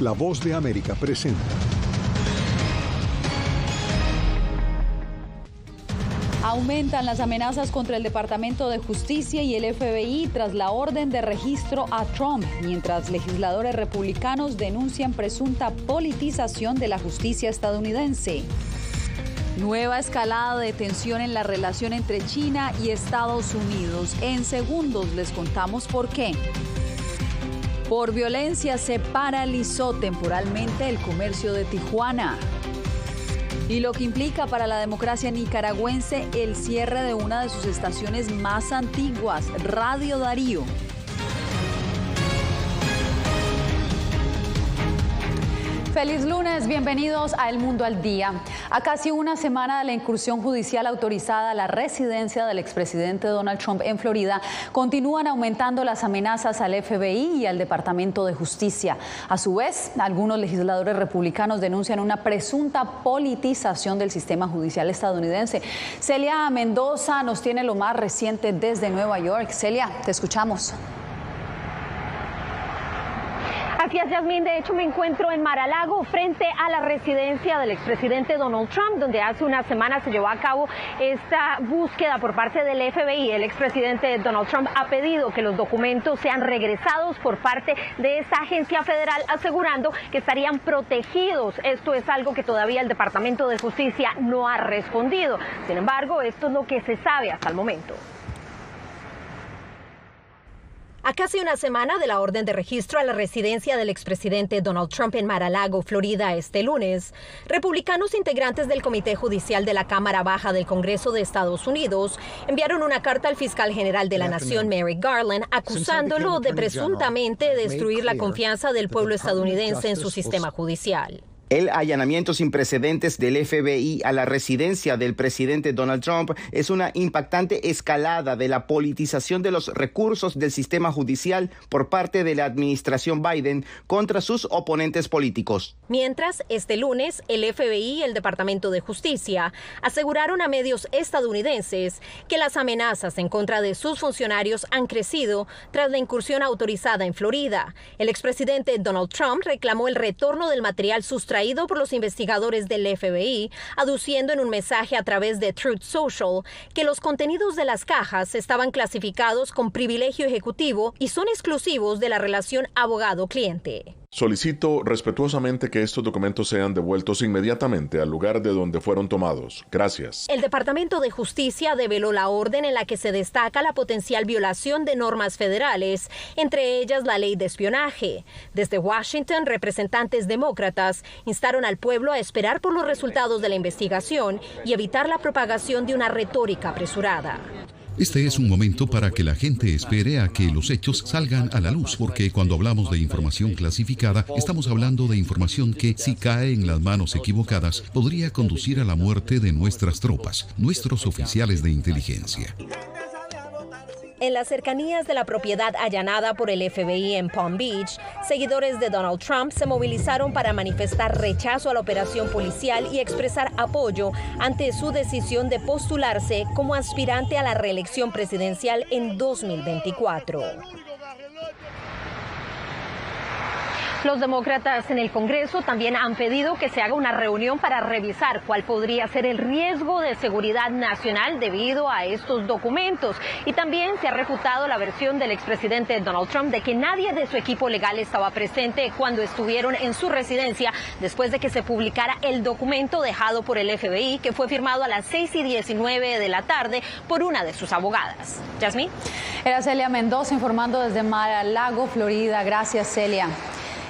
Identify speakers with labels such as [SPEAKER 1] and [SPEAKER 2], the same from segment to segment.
[SPEAKER 1] La Voz de América presenta.
[SPEAKER 2] Aumentan las amenazas contra el Departamento de Justicia y el FBI tras la orden de registro a Trump, mientras legisladores republicanos denuncian presunta politización de la justicia estadounidense. Nueva escalada de tensión en la relación entre China y Estados Unidos. En segundos les contamos por qué. Por violencia se paralizó temporalmente el comercio de Tijuana. Y lo que implica para la democracia nicaragüense el cierre de una de sus estaciones más antiguas, Radio Darío. Feliz lunes, bienvenidos a El Mundo al Día. A casi una semana de la incursión judicial autorizada a la residencia del expresidente Donald Trump en Florida, continúan aumentando las amenazas al FBI y al Departamento de Justicia. A su vez, algunos legisladores republicanos denuncian una presunta politización del sistema judicial estadounidense. Celia Mendoza nos tiene lo más reciente desde Nueva York. Celia, te escuchamos.
[SPEAKER 3] Así es, Yasmín. De hecho, me encuentro en Mar-a-Lago, frente a la residencia del expresidente Donald Trump, donde hace una semana se llevó a cabo esta búsqueda por parte del FBI. El expresidente Donald Trump ha pedido que los documentos sean regresados por parte de esta agencia federal, asegurando que estarían protegidos. Esto es algo que todavía el Departamento de Justicia no ha respondido. Sin embargo, esto es lo que se sabe hasta el momento. A casi una semana de la orden de registro a la residencia del expresidente Donald Trump en Mar-a-Lago, Florida, este lunes, republicanos integrantes del Comité Judicial de la Cámara Baja del Congreso de Estados Unidos enviaron una carta al fiscal general de la Nación, Merrick Garland, acusándolo de presuntamente destruir la confianza del pueblo estadounidense en su sistema judicial.
[SPEAKER 4] El allanamiento sin precedentes del FBI a la residencia del presidente Donald Trump es una impactante escalada de la politización de los recursos del sistema judicial por parte de la administración Biden contra sus oponentes políticos.
[SPEAKER 3] Mientras, este lunes, el FBI y el Departamento de Justicia aseguraron a medios estadounidenses que las amenazas en contra de sus funcionarios han crecido tras la incursión autorizada en Florida. El expresidente Donald Trump reclamó el retorno del material sustraído por los investigadores del FBI, aduciendo en un mensaje a través de Truth Social que los contenidos de las cajas estaban clasificados con privilegio ejecutivo y son exclusivos de la relación abogado-cliente.
[SPEAKER 5] Solicito respetuosamente que estos documentos sean devueltos inmediatamente al lugar de donde fueron tomados. Gracias.
[SPEAKER 3] El Departamento de Justicia develó la orden en la que se destaca la potencial violación de normas federales, entre ellas la ley de espionaje. Desde Washington, representantes demócratas instaron al pueblo a esperar por los resultados de la investigación y evitar la propagación de una retórica apresurada.
[SPEAKER 6] Este es un momento para que la gente espere a que los hechos salgan a la luz, porque cuando hablamos de información clasificada, estamos hablando de información que, si cae en las manos equivocadas, podría conducir a la muerte de nuestras tropas, nuestros oficiales de inteligencia.
[SPEAKER 3] En las cercanías de la propiedad allanada por el FBI en Palm Beach, seguidores de Donald Trump se movilizaron para manifestar rechazo a la operación policial y expresar apoyo ante su decisión de postularse como aspirante a la reelección presidencial en 2024. Los demócratas en el Congreso también han pedido que se haga una reunión para revisar cuál podría ser el riesgo de seguridad nacional debido a estos documentos. Y también se ha refutado la versión del expresidente Donald Trump de que nadie de su equipo legal estaba presente cuando estuvieron en su residencia después de que se publicara el documento dejado por el FBI, que fue firmado a las 6:19 de la tarde por una de sus abogadas. Yasmín.
[SPEAKER 2] Era Celia Mendoza informando desde Mar-a-Lago, Florida. Gracias, Celia.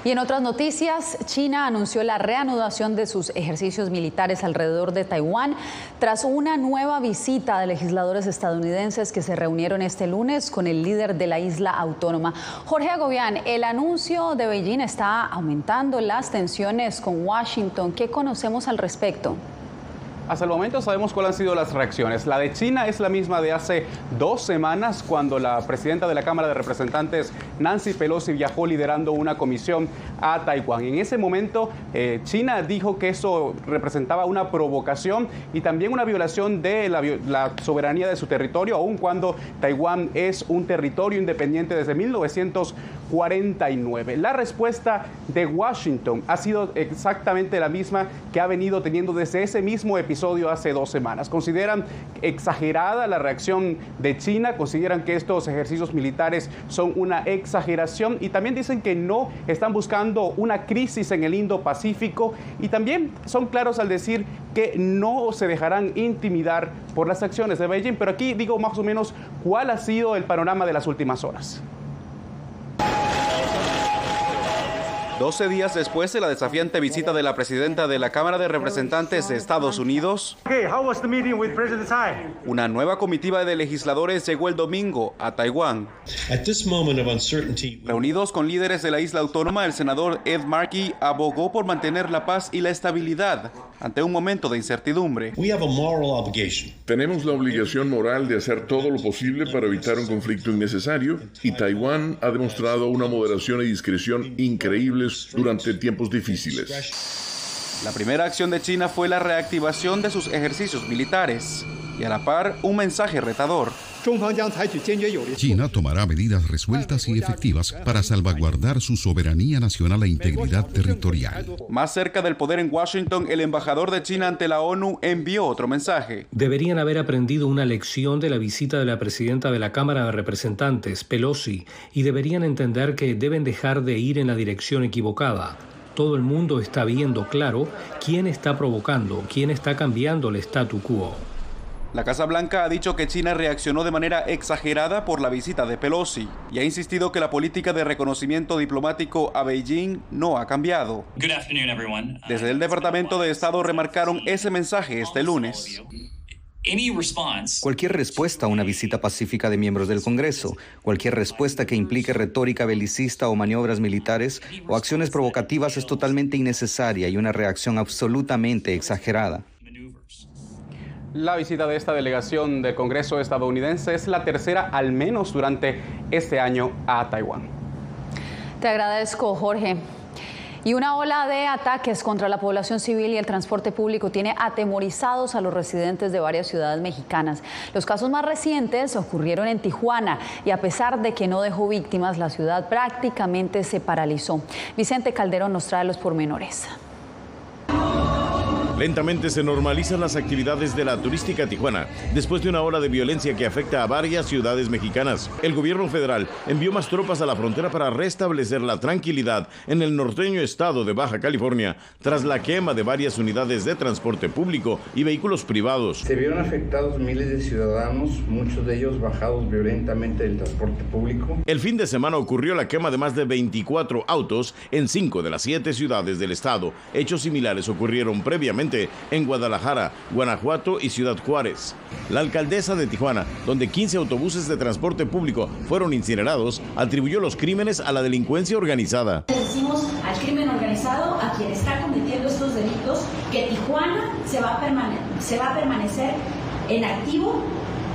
[SPEAKER 2] Y en otras noticias, China anunció la reanudación de sus ejercicios militares alrededor de Taiwán tras una nueva visita de legisladores estadounidenses que se reunieron este lunes con el líder de la isla autónoma. Jorge Agobián, el anuncio de Beijing está aumentando las tensiones con Washington. ¿Qué conocemos al respecto?
[SPEAKER 1] Hasta el momento sabemos cuáles han sido las reacciones. La de China es la misma de hace 2 semanas, cuando la presidenta de la Cámara de Representantes, Nancy Pelosi, viajó liderando una comisión a Taiwán. En ese momento, China dijo que eso representaba una provocación y también una violación de la soberanía de su territorio, aun cuando Taiwán es un territorio independiente desde 1949. La respuesta de Washington ha sido exactamente la misma que ha venido teniendo desde ese mismo episodio hace 2 semanas. Consideran exagerada la reacción de China, consideran que estos ejercicios militares son una exageración y también dicen que no están buscando una crisis en el Indo-Pacífico, y también son claros al decir que no se dejarán intimidar por las acciones de Beijing. Pero aquí digo más o menos cuál ha sido el panorama de las últimas horas. 12 días después de la desafiante visita de la presidenta de la Cámara de Representantes de Estados Unidos, una nueva comitiva de legisladores llegó el domingo a Taiwán. Reunidos con líderes de la isla autónoma, el senador Ed Markey abogó por mantener la paz y la estabilidad ante un momento de incertidumbre.
[SPEAKER 5] Tenemos la obligación moral de hacer todo lo posible para evitar un conflicto innecesario, y Taiwán ha demostrado una moderación y discreción increíbles durante tiempos difíciles.
[SPEAKER 1] La primera acción de China fue la reactivación de sus ejercicios militares y a la par un mensaje retador.
[SPEAKER 6] China tomará medidas resueltas y efectivas para salvaguardar su soberanía nacional e integridad territorial.
[SPEAKER 1] Más cerca del poder en Washington, el embajador de China ante la ONU envió otro mensaje.
[SPEAKER 7] Deberían haber aprendido una lección de la visita de la presidenta de la Cámara de Representantes, Pelosi, y deberían entender que deben dejar de ir en la dirección equivocada. Todo el mundo está viendo claro quién está provocando, quién está cambiando el statu quo.
[SPEAKER 1] La Casa Blanca ha dicho que China reaccionó de manera exagerada por la visita de Pelosi y ha insistido que la política de reconocimiento diplomático a Beijing no ha cambiado. Desde el Departamento de Estado remarcaron ese mensaje este lunes.
[SPEAKER 8] Cualquier respuesta a una visita pacífica de miembros del Congreso, cualquier respuesta que implique retórica belicista o maniobras militares o acciones provocativas es totalmente innecesaria y una reacción absolutamente exagerada.
[SPEAKER 1] La visita de esta delegación del Congreso estadounidense es la tercera al menos durante este año a Taiwán.
[SPEAKER 2] Te agradezco, Jorge. Y una ola de ataques contra la población civil y el transporte público tiene atemorizados a los residentes de varias ciudades mexicanas. Los casos más recientes ocurrieron en Tijuana y a pesar de que no dejó víctimas, la ciudad prácticamente se paralizó. Vicente Calderón nos trae los pormenores.
[SPEAKER 9] Lentamente se normalizan las actividades de la turística Tijuana después de una ola de violencia que afecta a varias ciudades mexicanas. El gobierno federal envió más tropas a la frontera para restablecer la tranquilidad en el norteño estado de Baja California tras la quema de varias unidades de transporte público y vehículos privados.
[SPEAKER 10] Se vieron afectados miles de ciudadanos, muchos de ellos bajados violentamente del transporte público.
[SPEAKER 9] El fin de semana ocurrió la quema de más de 24 autos en 5 de las 7 ciudades del estado. Hechos similares ocurrieron previamente en Guadalajara, Guanajuato y Ciudad Juárez. La alcaldesa de Tijuana, donde 15 autobuses de transporte público fueron incinerados, atribuyó los crímenes a la delincuencia organizada.
[SPEAKER 11] Decimos al crimen organizado, a quien está cometiendo estos delitos, que Tijuana se va a permanecer en activo,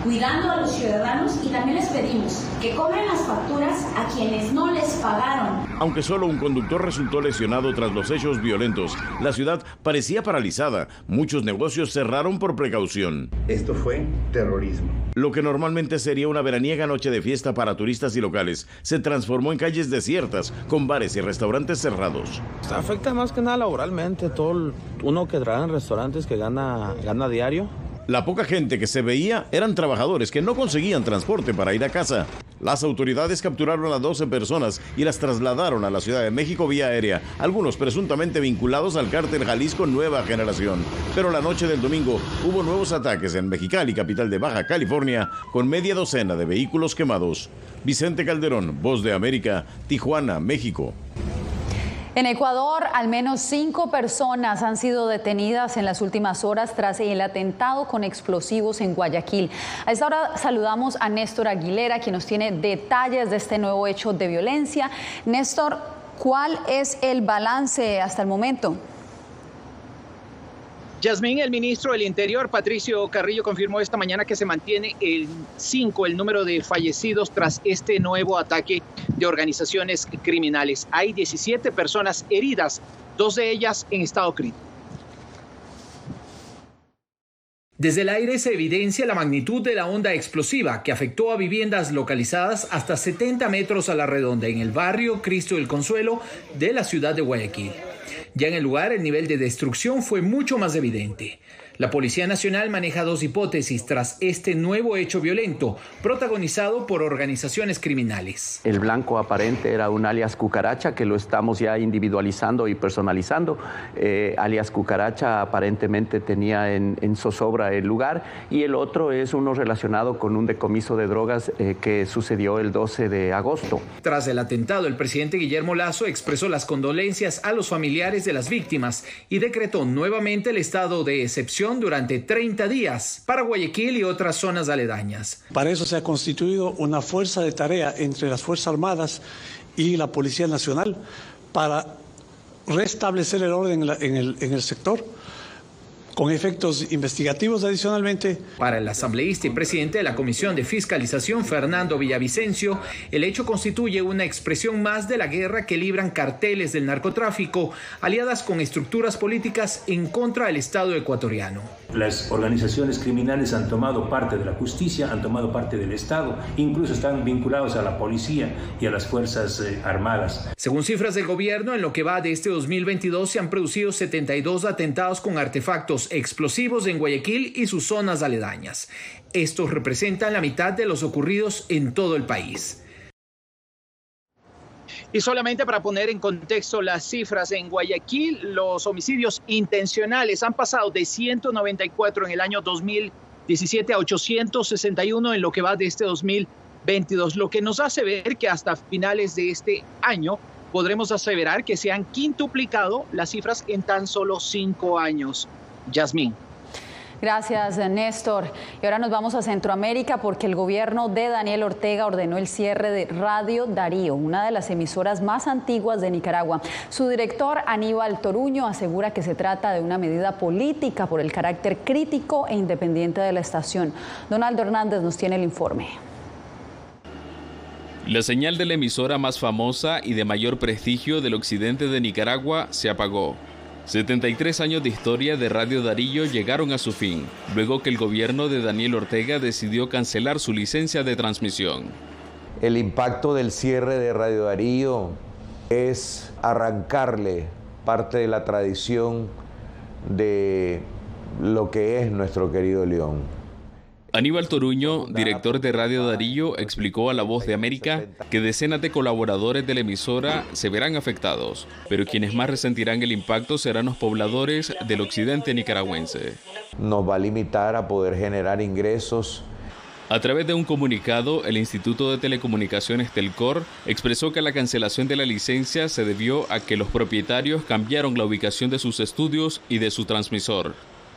[SPEAKER 11] cuidando a los ciudadanos, y también les pedimos que cobren las facturas a quienes no les pagaron.
[SPEAKER 9] Aunque solo un conductor resultó lesionado tras los hechos violentos, la ciudad parecía paralizada. Muchos negocios cerraron por precaución.
[SPEAKER 10] Esto fue terrorismo.
[SPEAKER 9] Lo que normalmente sería una veraniega noche de fiesta para turistas y locales se transformó en calles desiertas, con bares y restaurantes cerrados.
[SPEAKER 12] Afecta más que nada laboralmente, todo uno que trabaja en restaurantes que gana diario.
[SPEAKER 9] La poca gente que se veía eran trabajadores que no conseguían transporte para ir a casa. Las autoridades capturaron a 12 personas y las trasladaron a la Ciudad de México vía aérea, algunos presuntamente vinculados al cártel Jalisco Nueva Generación. Pero la noche del domingo hubo nuevos ataques en Mexicali, capital de Baja California, con media docena de vehículos quemados. Vicente Calderón, Voz de América, Tijuana, México.
[SPEAKER 2] En Ecuador, al menos 5 personas han sido detenidas en las últimas horas tras el atentado con explosivos en Guayaquil. A esta hora saludamos a Néstor Aguilera, quien nos tiene detalles de este nuevo hecho de violencia. Néstor, ¿cuál es el balance hasta el momento?
[SPEAKER 13] Yasmín, el ministro del Interior, Patricio Carrillo, confirmó esta mañana que se mantiene el número de fallecidos tras este nuevo ataque de organizaciones criminales. Hay 17 personas heridas, 2 de ellas en estado crítico.
[SPEAKER 14] Desde el aire se evidencia la magnitud de la onda explosiva que afectó a viviendas localizadas hasta 70 metros a la redonda en el barrio Cristo del Consuelo de la ciudad de Guayaquil. Ya en el lugar, el nivel de destrucción fue mucho más evidente. La Policía Nacional maneja 2 hipótesis tras este nuevo hecho violento, protagonizado por organizaciones criminales.
[SPEAKER 15] El blanco aparente era un alias Cucaracha, que lo estamos ya individualizando y personalizando. Alias Cucaracha aparentemente tenía en zozobra el lugar, y el otro es uno relacionado con un decomiso de drogas que sucedió el 12 de agosto.
[SPEAKER 14] Tras el atentado, el presidente Guillermo Lasso expresó las condolencias a los familiares de las víctimas y decretó nuevamente el estado de excepción durante 30 días para Guayaquil y otras zonas aledañas.
[SPEAKER 16] Para eso se ha constituido una fuerza de tarea entre las Fuerzas Armadas y la Policía Nacional para restablecer el orden en el sector, con efectos investigativos adicionalmente.
[SPEAKER 14] Para el asambleísta y presidente de la Comisión de Fiscalización, Fernando Villavicencio, el hecho constituye una expresión más de la guerra que libran carteles del narcotráfico, aliadas con estructuras políticas en contra del Estado ecuatoriano.
[SPEAKER 17] Las organizaciones criminales han tomado parte de la justicia, han tomado parte del Estado, incluso están vinculados a la policía y a las Fuerzas Armadas.
[SPEAKER 14] Según cifras del gobierno, en lo que va de este 2022 se han producido 72 atentados con artefactos explosivos en Guayaquil y sus zonas aledañas. Estos representan la mitad de los ocurridos en todo el país.
[SPEAKER 13] Y solamente para poner en contexto las cifras, en Guayaquil los homicidios intencionales han pasado de 194 en el año 2017 a 861 en lo que va de este 2022, lo que nos hace ver que hasta finales de este año podremos aseverar que se han quintuplicado las cifras en tan solo 5 años. Yasmín.
[SPEAKER 2] Gracias, Néstor. Y ahora nos vamos a Centroamérica porque el gobierno de Daniel Ortega ordenó el cierre de Radio Darío, una de las emisoras más antiguas de Nicaragua. Su director, Aníbal Toruño, asegura que se trata de una medida política por el carácter crítico e independiente de la estación. Donaldo Hernández nos tiene el informe.
[SPEAKER 18] La señal de la emisora más famosa y de mayor prestigio del occidente de Nicaragua se apagó. 73 años de historia de Radio Darío llegaron a su fin, luego que el gobierno de Daniel Ortega decidió cancelar su licencia de transmisión.
[SPEAKER 19] El impacto del cierre de Radio Darío es arrancarle parte de la tradición de lo que es nuestro querido León.
[SPEAKER 18] Aníbal Toruño, director de Radio Darío, explicó a La Voz de América que decenas de colaboradores de la emisora se verán afectados, pero quienes más resentirán el impacto serán los pobladores del occidente nicaragüense.
[SPEAKER 19] Nos va a limitar a poder generar ingresos.
[SPEAKER 18] A través de un comunicado, el Instituto de Telecomunicaciones Telcor expresó que la cancelación de la licencia se debió a que los propietarios cambiaron la ubicación de sus estudios y de su transmisor.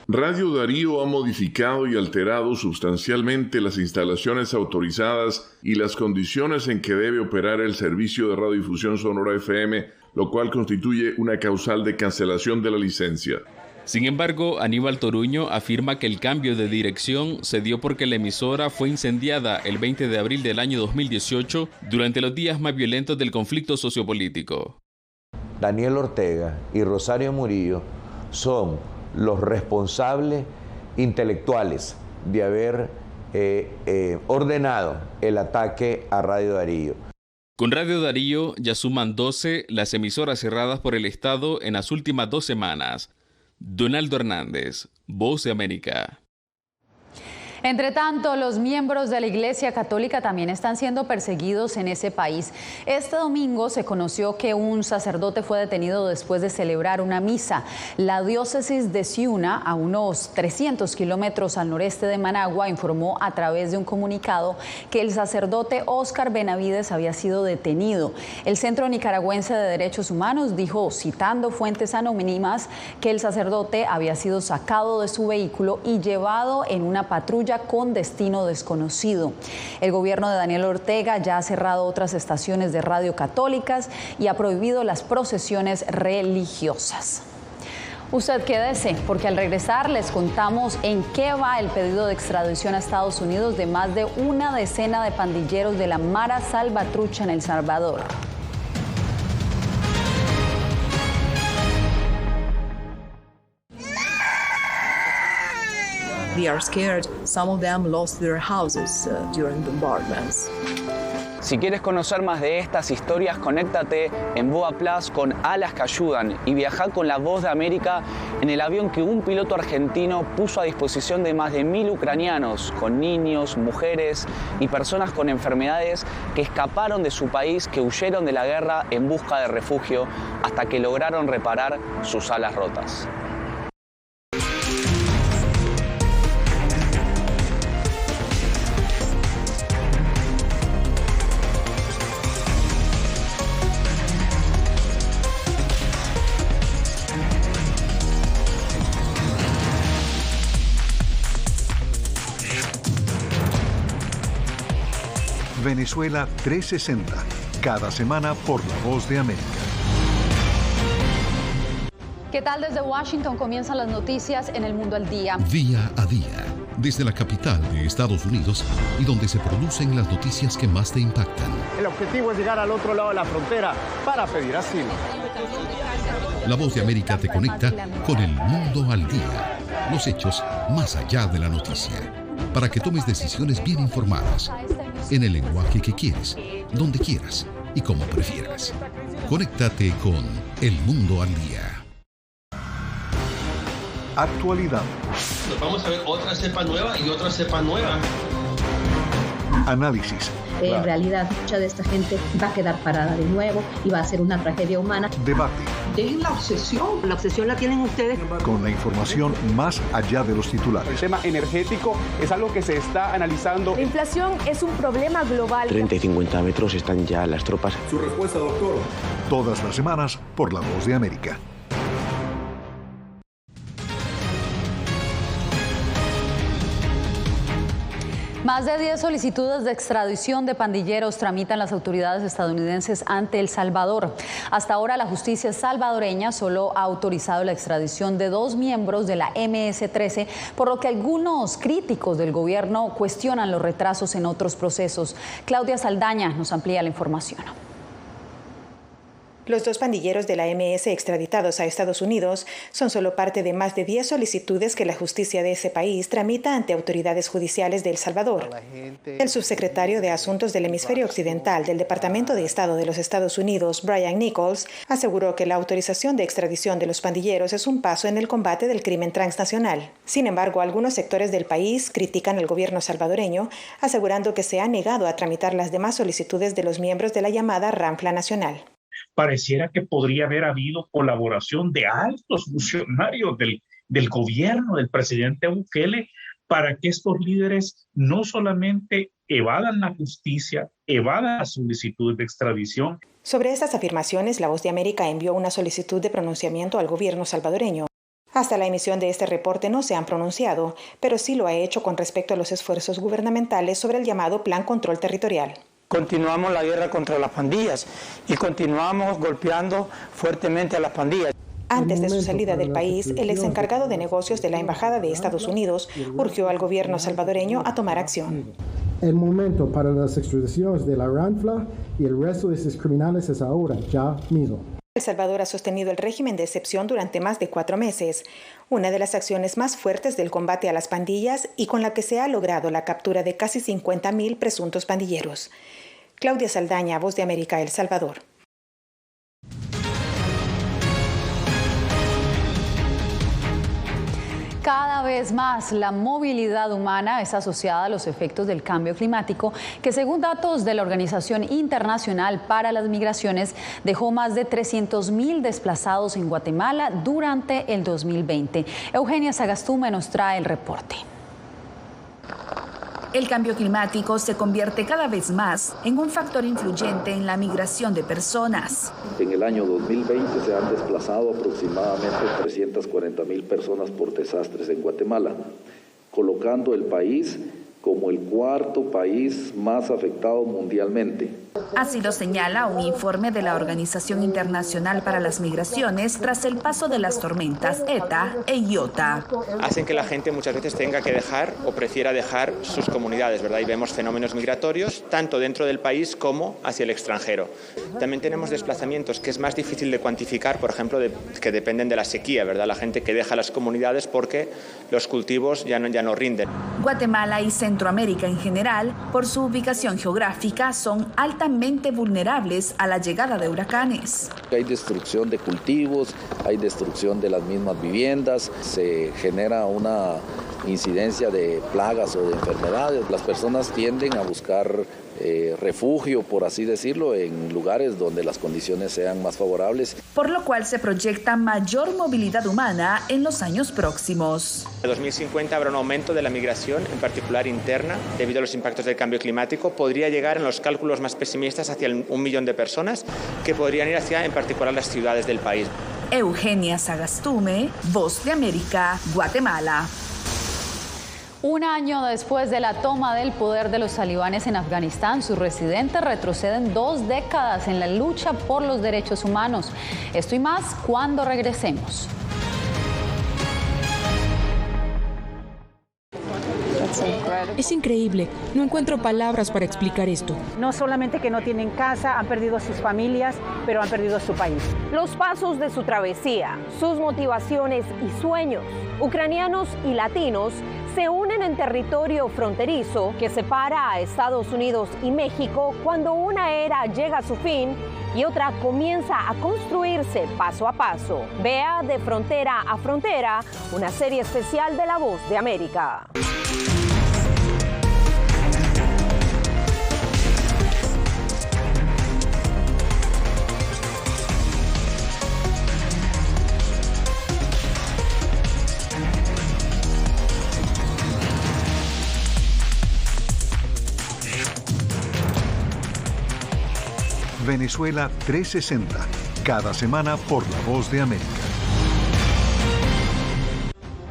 [SPEAKER 5] Radio Darío ha modificado y alterado sustancialmente las instalaciones autorizadas y las condiciones en que debe operar el servicio de radiodifusión sonora FM, lo cual constituye una causal de cancelación de la licencia.
[SPEAKER 18] Sin embargo, Aníbal Toruño afirma que el cambio de dirección se dio porque la emisora fue incendiada el 20 de abril del año 2018 durante los días más violentos del conflicto sociopolítico.
[SPEAKER 19] Daniel Ortega y Rosario Murillo son los responsables intelectuales de haber ordenado el ataque a Radio Darío.
[SPEAKER 18] Con Radio Darío ya suman 12 las emisoras cerradas por el Estado en las últimas 2 semanas. Donaldo Hernández, Voz de América.
[SPEAKER 2] Entre tanto, los miembros de la Iglesia Católica también están siendo perseguidos en ese país. Este domingo se conoció que un sacerdote fue detenido después de celebrar una misa. La diócesis de Ciuna, a unos 300 kilómetros al noreste de Managua, informó a través de un comunicado que el sacerdote Óscar Benavides había sido detenido. El Centro Nicaragüense de Derechos Humanos dijo, citando fuentes anónimas, que el sacerdote había sido sacado de su vehículo y llevado en una patrulla con destino desconocido. El gobierno de Daniel Ortega ya ha cerrado otras estaciones de radio católicas y ha prohibido las procesiones religiosas. Usted quédese, porque al regresar les contamos en qué va el pedido de extradición a Estados Unidos de más de una decena de pandilleros de la Mara Salvatrucha en El Salvador.
[SPEAKER 20] They are scared. Some of them lost their houses during bombardments.
[SPEAKER 21] Si quieres conocer más de estas historias, conéctate en Boa Plus con Alas que Ayudan y viaja con la Voz de América en el avión que un piloto argentino puso a disposición de más de 1000 ucranianos, con niños, mujeres y personas con enfermedades que escaparon de su país, que huyeron de la guerra en busca de refugio hasta que lograron reparar sus alas rotas.
[SPEAKER 22] Venezuela 360, cada semana por La Voz de América.
[SPEAKER 2] ¿Qué tal? Desde Washington comienzan las noticias en El Mundo al Día.
[SPEAKER 6] Día a día, desde la capital de Estados Unidos y donde se producen las noticias que más te impactan.
[SPEAKER 23] El objetivo es llegar al otro lado de la frontera para pedir asilo.
[SPEAKER 6] La Voz de América te conecta con El Mundo al Día. Los hechos más allá de la noticia. Para que tomes decisiones bien informadas. En el lenguaje que quieres, donde quieras y como prefieras. Conéctate con El Mundo al Día.
[SPEAKER 22] Actualidad.
[SPEAKER 24] Nos vamos a ver otra cepa nueva y otra cepa nueva.
[SPEAKER 22] Análisis.
[SPEAKER 25] En realidad, mucha de esta gente va a quedar parada de nuevo y va a ser una tragedia humana.
[SPEAKER 22] Debate.
[SPEAKER 25] De la obsesión. La obsesión la tienen ustedes.
[SPEAKER 22] Con la información más allá de los titulares.
[SPEAKER 1] El tema energético es algo que se está analizando.
[SPEAKER 26] La inflación es un problema global.
[SPEAKER 27] 30 y 50 metros están ya las tropas.
[SPEAKER 22] Su respuesta, doctor. Todas las semanas por La Voz de América.
[SPEAKER 2] Más de 10 solicitudes de extradición de pandilleros tramitan las autoridades estadounidenses ante El Salvador. Hasta ahora la justicia salvadoreña solo ha autorizado la extradición de 2 miembros de la MS-13, por lo que algunos críticos del gobierno cuestionan los retrasos en otros procesos. Claudia Saldaña nos amplía la información.
[SPEAKER 28] Los 2 pandilleros de la MS extraditados a Estados Unidos son solo parte de más de 10 solicitudes que la justicia de ese país tramita ante autoridades judiciales de El Salvador. El subsecretario de Asuntos del Hemisferio Occidental del Departamento de Estado de los Estados Unidos, Brian Nichols, aseguró que la autorización de extradición de los pandilleros es un paso en el combate del crimen transnacional. Sin embargo, algunos sectores del país critican al gobierno salvadoreño, asegurando que se ha negado a tramitar las demás solicitudes de los miembros de la llamada Ranfla Nacional.
[SPEAKER 29] Pareciera que podría haber habido colaboración de altos funcionarios del gobierno del presidente Bukele para que estos líderes no solamente evadan la justicia, evadan las solicitudes de extradición.
[SPEAKER 28] Sobre estas afirmaciones, La Voz de América envió una solicitud de pronunciamiento al gobierno salvadoreño. Hasta la emisión de este reporte no se han pronunciado, pero sí lo ha hecho con respecto a los esfuerzos gubernamentales sobre el llamado Plan Control Territorial.
[SPEAKER 30] Continuamos la guerra contra las pandillas y continuamos golpeando fuertemente a las pandillas.
[SPEAKER 28] Antes de su salida del país, el ex encargado de negocios de la Embajada de Estados Unidos urgió al gobierno salvadoreño a tomar acción.
[SPEAKER 31] El momento para las extradiciones de la Ranfla y el resto de esos criminales es ahora, ya mismo.
[SPEAKER 28] El Salvador ha sostenido el régimen de excepción durante más de 4 meses, una de las acciones más fuertes del combate a las pandillas y con la que se ha logrado la captura de casi 50,000 presuntos pandilleros. Claudia Saldaña, Voz de América, El Salvador.
[SPEAKER 2] Cada vez más la movilidad humana es asociada a los efectos del cambio climático, que según datos de la Organización Internacional para las Migraciones dejó más de 300,000 desplazados en Guatemala durante el 2020. Eugenia Sagastume nos trae el reporte.
[SPEAKER 32] El cambio climático se convierte cada vez más en un factor influyente en la migración de personas.
[SPEAKER 33] En el año 2020 se han desplazado aproximadamente 340,000 personas por desastres en Guatemala, colocando el país como el 4º país más afectado mundialmente.
[SPEAKER 32] Así lo señala un informe de la Organización Internacional para las Migraciones tras el paso de las tormentas ETA e Iota.
[SPEAKER 3] Hacen que la gente muchas veces tenga que dejar o prefiera dejar sus comunidades, ¿verdad? Y vemos fenómenos migratorios tanto dentro del país como hacia el extranjero. También tenemos desplazamientos que es más difícil de cuantificar, por ejemplo, que dependen de la sequía, ¿verdad? La gente que deja las comunidades porque los cultivos ya no rinden.
[SPEAKER 32] Guatemala y Centroamérica en general, por su ubicación geográfica, son altamente vulnerables a la llegada de huracanes.
[SPEAKER 33] Hay destrucción de cultivos, hay destrucción de las mismas viviendas, se genera una incidencia de plagas o de enfermedades. Las personas tienden a buscar refugio, por así decirlo, en lugares donde las condiciones sean más favorables.
[SPEAKER 32] Por lo cual se proyecta mayor movilidad humana en los años próximos.
[SPEAKER 3] En 2050 habrá un aumento de la migración, en particular interna, debido a los impactos del cambio climático. Podría llegar en los cálculos más pesimistas hacia 1 millón de personas que podrían ir hacia, en particular, las ciudades del país.
[SPEAKER 32] Eugenia Sagastume, Voz de América, Guatemala.
[SPEAKER 2] Un año después de la toma del poder de los talibanes en Afganistán, sus residentes retroceden 2 décadas en la lucha por los derechos humanos. Esto y más cuando regresemos.
[SPEAKER 4] Es increíble, no encuentro palabras para explicar esto.
[SPEAKER 7] No solamente que no tienen casa, han perdido sus familias, pero han perdido su país.
[SPEAKER 26] Los pasos de su travesía, sus motivaciones y sueños, ucranianos y latinos, se unen en territorio fronterizo que separa a Estados Unidos y México cuando una era llega a su fin y otra comienza a construirse paso a paso. Vea De Frontera a Frontera, una serie especial de La Voz de América.
[SPEAKER 22] Venezuela 360, cada semana por La Voz de América.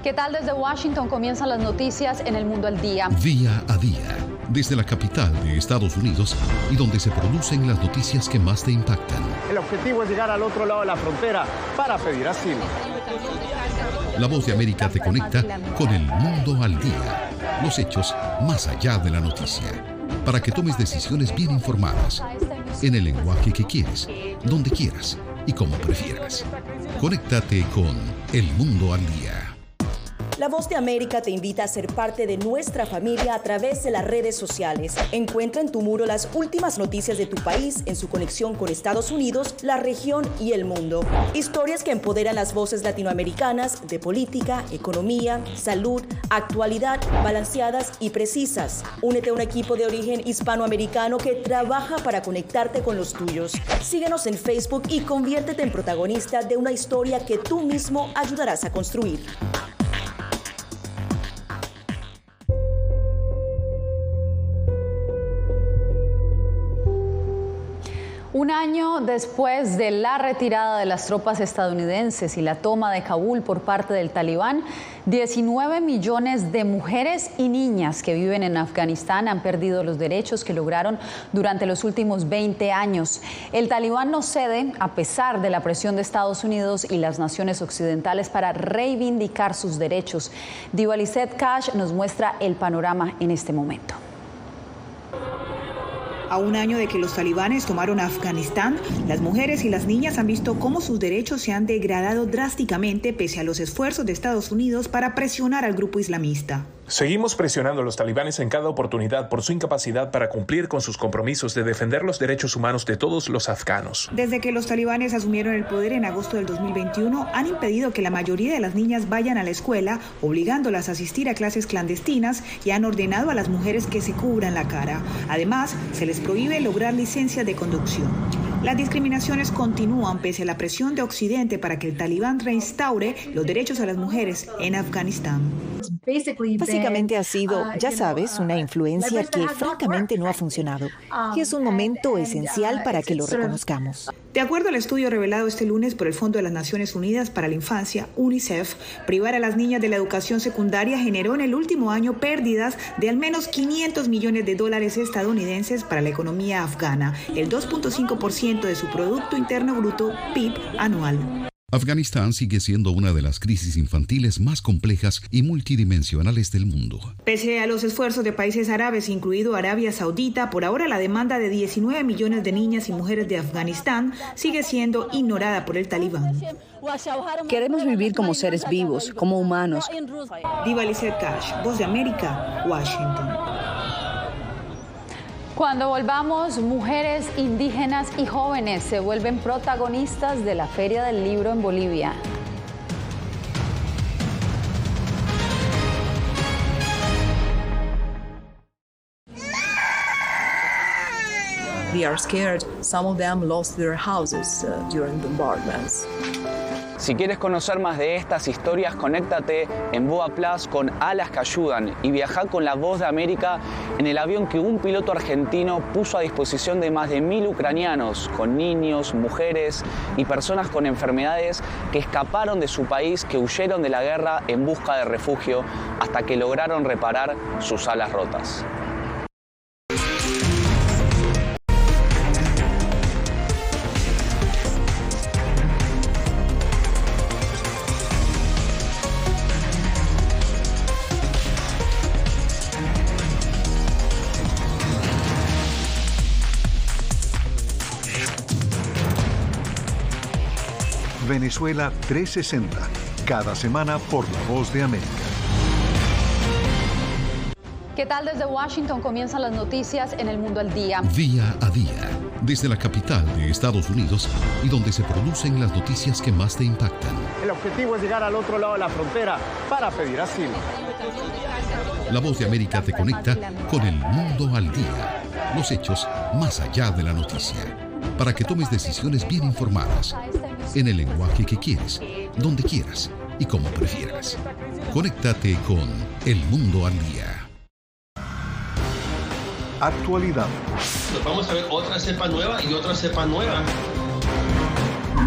[SPEAKER 2] ¿Qué tal? Desde Washington comienzan las noticias en El Mundo al Día.
[SPEAKER 6] Día a día, desde la capital de Estados Unidos y donde se producen las noticias que más te impactan.
[SPEAKER 23] El objetivo es llegar al otro lado de la frontera para pedir asilo.
[SPEAKER 6] La Voz de América te conecta con El Mundo al Día. Los hechos más allá de la noticia. Para que tomes decisiones bien informadas, en el lenguaje que quieres, donde quieras y como prefieras. Conéctate con El Mundo al Día.
[SPEAKER 8] La Voz de América te invita a ser parte de nuestra familia a través de las redes sociales. Encuentra en tu muro las últimas noticias de tu país en su conexión con Estados Unidos, la región y el mundo. Historias que empoderan las voces latinoamericanas de política, economía, salud, actualidad, balanceadas y precisas. Únete a un equipo de origen hispanoamericano que trabaja para conectarte con los tuyos. Síguenos en Facebook y conviértete en protagonista de una historia que tú mismo ayudarás a construir.
[SPEAKER 2] Un año después de la retirada de las tropas estadounidenses y la toma de Kabul por parte del Talibán, 19 millones de mujeres y niñas que viven en Afganistán han perdido los derechos que lograron durante los últimos 20 años. El Talibán no cede a pesar de la presión de Estados Unidos y las naciones occidentales para reivindicar sus derechos. Diva Lizette Cash nos muestra el panorama en este momento.
[SPEAKER 9] A un año de que los talibanes tomaron Afganistán, las mujeres y las niñas han visto cómo sus derechos se han degradado drásticamente pese a los esfuerzos de Estados Unidos para presionar al grupo islamista.
[SPEAKER 10] Seguimos presionando a los talibanes en cada oportunidad por su incapacidad para cumplir con sus compromisos de defender los derechos humanos de todos los afganos.
[SPEAKER 9] Desde que los talibanes asumieron el poder en agosto del 2021, han impedido que la mayoría de las niñas vayan a la escuela, obligándolas a asistir a clases clandestinas y han ordenado a las mujeres que se cubran la cara. Además, se les prohíbe lograr licencia de conducción. Las discriminaciones continúan pese a la presión de Occidente para que el Talibán reinstaure los derechos a las mujeres en Afganistán.
[SPEAKER 5] Básicamente ha sido, ya sabes, una influencia que francamente no ha funcionado. Y es un momento esencial para que lo reconozcamos.
[SPEAKER 9] De acuerdo al estudio revelado este lunes por el Fondo de las Naciones Unidas para la Infancia, UNICEF, privar a las niñas de la educación secundaria generó en el último año pérdidas de al menos $500 millones estadounidenses para la economía afgana, el 2.5% de su Producto Interno Bruto, PIB, anual.
[SPEAKER 6] Afganistán sigue siendo una de las crisis infantiles más complejas y multidimensionales del mundo.
[SPEAKER 9] Pese a los esfuerzos de países árabes, incluido Arabia Saudita, por ahora la demanda de 19 millones de niñas y mujeres de Afganistán sigue siendo ignorada por el Talibán.
[SPEAKER 11] Queremos vivir como seres vivos, como humanos.
[SPEAKER 9] Diva Lizette Cash, Voz de América, Washington.
[SPEAKER 2] Cuando volvamos, mujeres indígenas y jóvenes se vuelven protagonistas de la Feria del Libro en Bolivia.
[SPEAKER 12] They are scared. Some of them lost their houses during bombardments.
[SPEAKER 13] Si quieres conocer más de estas historias, conéctate en Boa Plus con Alas que Ayudan y viaja con la Voz de América en el avión que un piloto argentino puso a disposición de más de 1000 ucranianos, con niños, mujeres y personas con enfermedades que escaparon de su país, que huyeron de la guerra en busca de refugio hasta que lograron reparar sus alas rotas.
[SPEAKER 22] Venezuela 360, cada semana por La Voz de América.
[SPEAKER 2] ¿Qué tal? Desde Washington comienzan las noticias en El Mundo al Día.
[SPEAKER 6] Día a día, desde la capital de Estados Unidos y donde se producen las noticias que más te impactan.
[SPEAKER 23] El objetivo es llegar al otro lado de la frontera para pedir asilo.
[SPEAKER 6] La Voz de América te conecta con El Mundo al Día. Los hechos más allá de la noticia. Para que tomes decisiones bien informadas. En el lenguaje que quieres, donde quieras y como prefieras. Conéctate con El Mundo al Día.
[SPEAKER 22] Actualidad.
[SPEAKER 14] Nos vamos a ver otra cepa nueva y otra cepa nueva.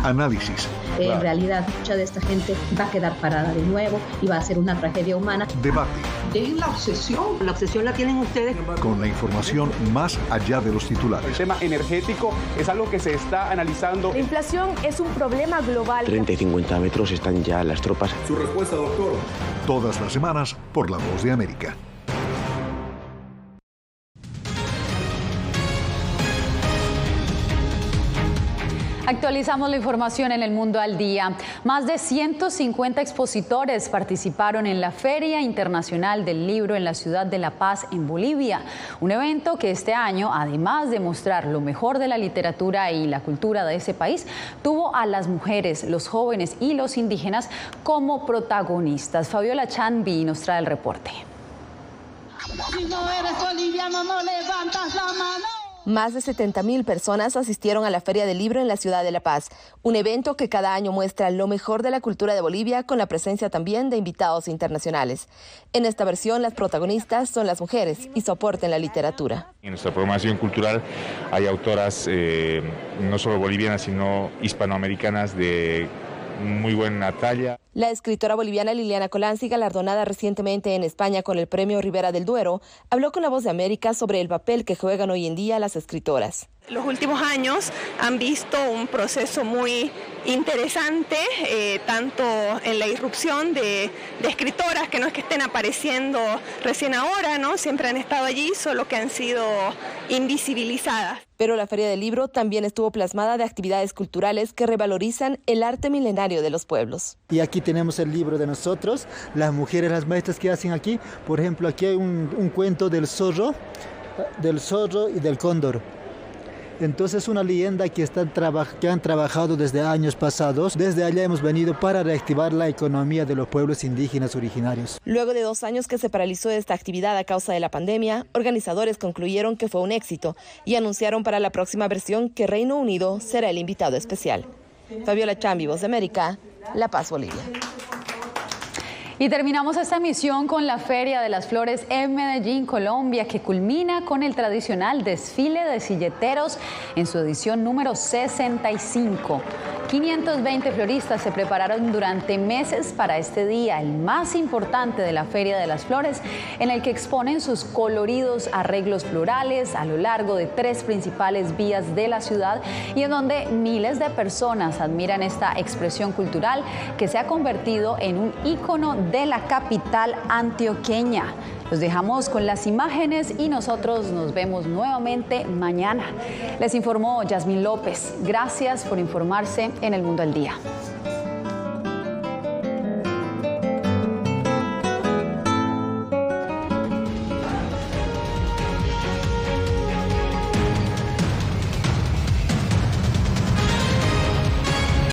[SPEAKER 22] Análisis.
[SPEAKER 25] En realidad, mucha de esta gente va a quedar parada de nuevo y va a ser una tragedia humana.
[SPEAKER 22] Debate.
[SPEAKER 25] Dejen la obsesión la tienen ustedes.
[SPEAKER 22] Con la información más allá de los titulares.
[SPEAKER 1] El tema energético es algo que se está analizando.
[SPEAKER 26] La inflación es un problema global.
[SPEAKER 27] 30 y 50 metros están ya las tropas.
[SPEAKER 22] Su respuesta, doctor. Todas las semanas por La Voz de América.
[SPEAKER 2] Actualizamos la información en El Mundo al Día. Más de 150 expositores participaron en la Feria Internacional del Libro en la ciudad de La Paz, en Bolivia. Un evento que este año, además de mostrar lo mejor de la literatura y la cultura de ese país, tuvo a las mujeres, los jóvenes y los indígenas como protagonistas. Fabiola Chanvi nos trae el reporte.
[SPEAKER 15] Si no eres boliviano, no levantas la mano.
[SPEAKER 16] Más de 70,000 personas asistieron a la Feria del Libro en la ciudad de La Paz, un evento que cada año muestra lo mejor de la cultura de Bolivia con la presencia también de invitados internacionales. En esta versión, las protagonistas son las mujeres y soportan la literatura.
[SPEAKER 17] En nuestra programación cultural hay autoras no solo bolivianas, sino hispanoamericanas de muy buena talla.
[SPEAKER 16] La escritora boliviana Liliana Colanzi, galardonada recientemente en España con el Premio Ribera del Duero, habló con La Voz de América sobre el papel que juegan hoy en día las escritoras.
[SPEAKER 18] Los últimos años han visto un proceso muy interesante, tanto en la irrupción de escritoras que no es que estén apareciendo recién ahora, ¿no? Siempre han estado allí, solo que han sido invisibilizadas.
[SPEAKER 16] Pero la Feria del Libro también estuvo plasmada de actividades culturales que revalorizan el arte milenario de los pueblos.
[SPEAKER 19] Y aquí tenemos el libro de nosotros, las mujeres, las maestras que hacen aquí. Por ejemplo, aquí hay un cuento del zorro y del cóndor. Entonces, una leyenda que han trabajado desde años pasados. Desde allá hemos venido para reactivar la economía de los pueblos indígenas originarios.
[SPEAKER 16] Luego de 2 años que se paralizó esta actividad a causa de la pandemia, organizadores concluyeron que fue un éxito y anunciaron para la próxima versión que Reino Unido será el invitado especial. Fabiola Chanvi, Voz de América, La Paz, Bolivia.
[SPEAKER 2] Y terminamos esta emisión con la Feria de las Flores en Medellín, Colombia, que culmina con el tradicional desfile de silleteros en su edición número 65. 520 floristas se prepararon durante meses para este día, el más importante de la Feria de las Flores, en el que exponen sus coloridos arreglos florales a lo largo de 3 principales vías de la ciudad y en donde miles de personas admiran esta expresión cultural que se ha convertido en un ícono de la capital antioqueña. Los dejamos con las imágenes y nosotros nos vemos nuevamente mañana. Les informó Yasmín López. Gracias por informarse en El Mundo al Día.